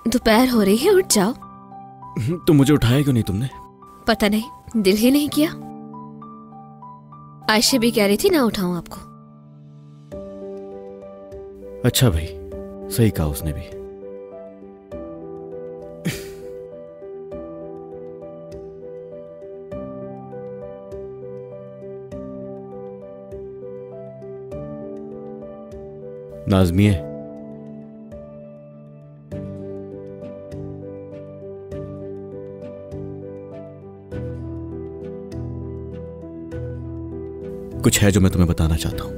दोपहर हो रही है, उठ जाओ। तो मुझे उठाया क्यों नहीं तुमने? पता नहीं, दिल ही नहीं किया। आयशा भी कह रही थी ना उठाऊं आपको। अच्छा भाई, सही कहा उसने भी। नाज़मिए, कुछ है जो मैं तुम्हें बताना चाहता हूं।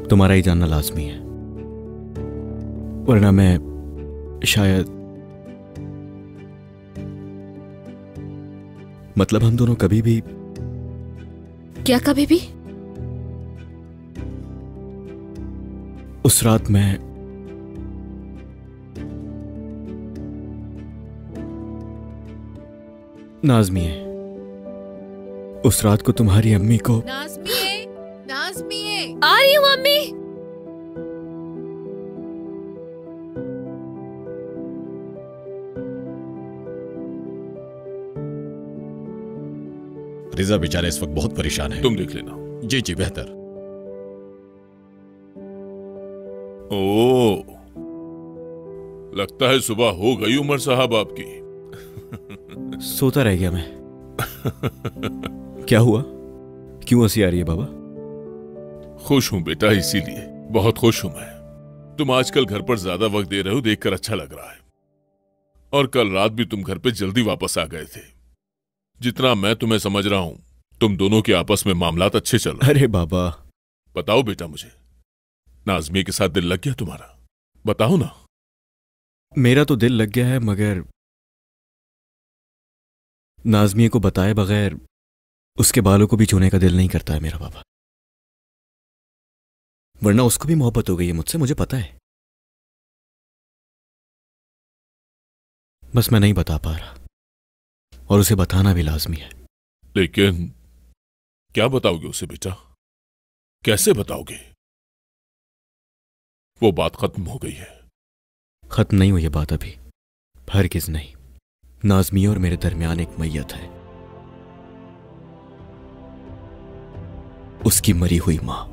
तुम्हारा ही जानना लाजमी है, वरना मैं शायद, मतलब हम दोनों कभी भी। क्या कभी भी? उस रात मैं नाज़मिए, उस रात को तुम्हारी अम्मी को। नाज़मिए, नाज़मिए, आ रही हूँ मम्मी। रिजा बेचारे इस वक्त बहुत परेशान है। तुम देख लेना। जी जी बेहतर। ओ, लगता है सुबह हो गई उमर साहब आपकी। सोता रह गया मैं। क्या हुआ? क्यों हंसी आ रही है बाबा? खुश हूं बेटा, इसीलिए बहुत खुश हूं मैं। तुम आजकल घर पर ज्यादा वक्त दे रहे हो, देखकर अच्छा लग रहा है। और कल रात भी तुम घर पे जल्दी वापस आ गए थे। जितना मैं तुम्हें समझ रहा हूं, तुम दोनों के आपस में मामलात अच्छे चल रहे हैं। अरे बाबा, बताओ बेटा मुझे, नाज़मी के साथ दिल लग गया तुम्हारा? बताओ ना। मेरा तो दिल लग गया है, मगर नाज़मिए को बताए बगैर उसके बालों को भी छूने का दिल नहीं करता है मेरा बाबा। वरना उसको भी मोहब्बत हो गई है मुझसे, मुझे पता है। बस मैं नहीं बता पा रहा, और उसे बताना भी लाजमी है। लेकिन क्या बताओगे उसे बेटा? कैसे बताओगे? वो बात खत्म हो गई है। खत्म नहीं हुई ये बात अभी, हरगिज़ नहीं। नाज़मिए और मेरे दरमियान एक मैयत है, उसकी मरी हुई मां।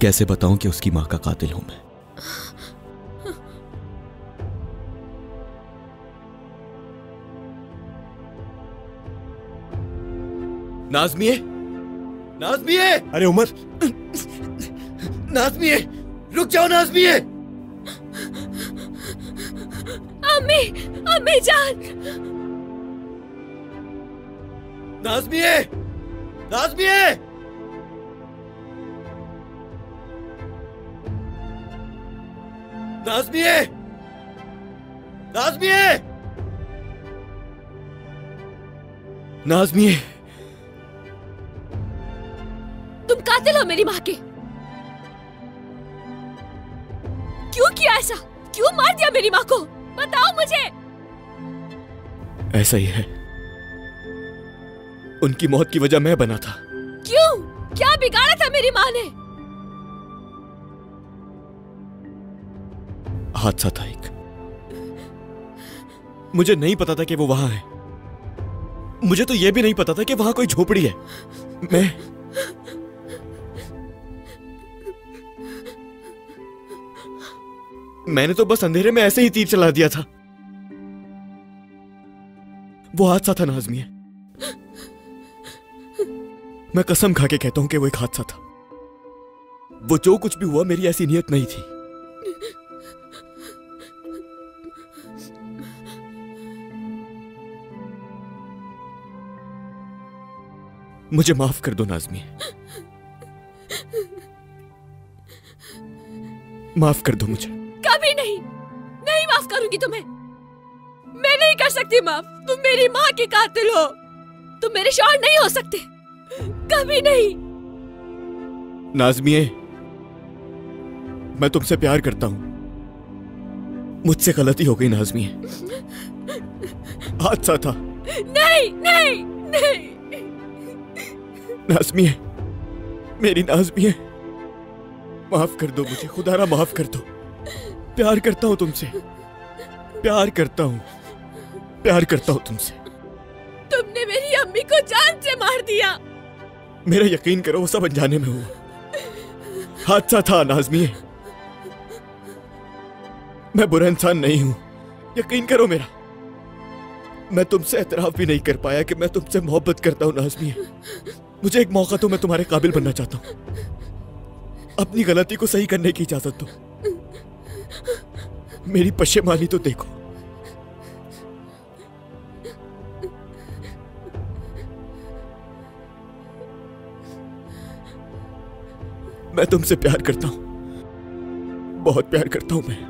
कैसे बताऊं कि उसकी मां का कातिल हूं मैं? नाज़मिए, नाज़मिए! अरे उमर! नाज़मिए, रुक जाओ नाज़मिए! अम्मी, अम्मी जान! नाज़मिए, नाज़मिए! नाज़मिए, नाज़मिए! नाज़मिए! तुम कातिल हो मेरी माँ के। क्यों किया ऐसा? क्यों मार दिया मेरी माँ को? बताओ मुझे। ऐसा ही है, उनकी मौत की वजह मैं बना था। क्यों? क्या बिगाड़ा था मेरी माँ ने? हादसा था एक, मुझे नहीं पता था कि वो वहां है। मुझे तो यह भी नहीं पता था कि वहां कोई झोपड़ी है। मैंने तो बस अंधेरे में ऐसे ही तीर चला दिया था। वो हादसा था नाज़मिए, मैं कसम खा के कहता हूं कि वो एक हादसा था। वो जो कुछ भी हुआ मेरी ऐसी नीयत नहीं थी। मुझे माफ कर दो नाज़मिए, माफ कर दो मुझे। कभी नहीं, नहीं माफ करूंगी तुम्हें। मैं नहीं कर सकती माफ। तुम मेरी माँ के कातिल हो, तुम मेरे शौहर नहीं हो सकते, कभी नहीं। नाज़मिए, मैं तुमसे प्यार करता हूं, मुझसे गलती हो गई नाज़मिए, हादसा था। नहीं नहीं नहीं, नाज़मी है, मेरी नाज़मी है, माफ कर दो मुझे, खुदारा माफ कर दो। प्यार करता हूं तुमसे, प्यार करता हूं, प्यार करता हूं तुमसे। तुमने मेरी अम्मी को जान से मार दिया। मेरा यकीन करो, वो सब अनजाने में हुआ, हादसा था नाज़मी है। मैं बुरा इंसान नहीं हूं, यकीन करो मेरा। मैं तुमसे एतराफ भी नहीं कर पाया कि मैं तुमसे मोहब्बत करता हूं नाज़मी है। मुझे एक मौका दो, मैं तुम्हारे काबिल बनना चाहता हूं। अपनी गलती को सही करने की इजाजत दो। मेरी पशेमानी तो देखो। मैं तुमसे प्यार करता हूं, बहुत प्यार करता हूं मैं।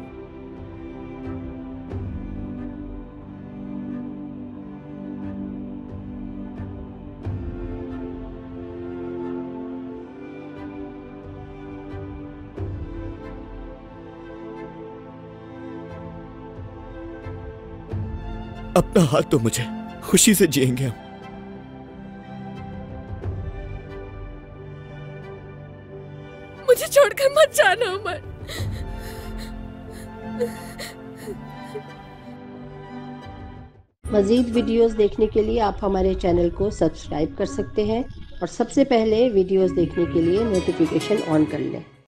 अपना हाथ दो मुझे, खुशी से जिएंगे हम। मुझे छोड़कर मत जाना उमर। मज़ीद वीडियोस देखने के लिए आप हमारे चैनल को सब्सक्राइब कर सकते हैं और सबसे पहले वीडियोस देखने के लिए नोटिफिकेशन ऑन कर लें।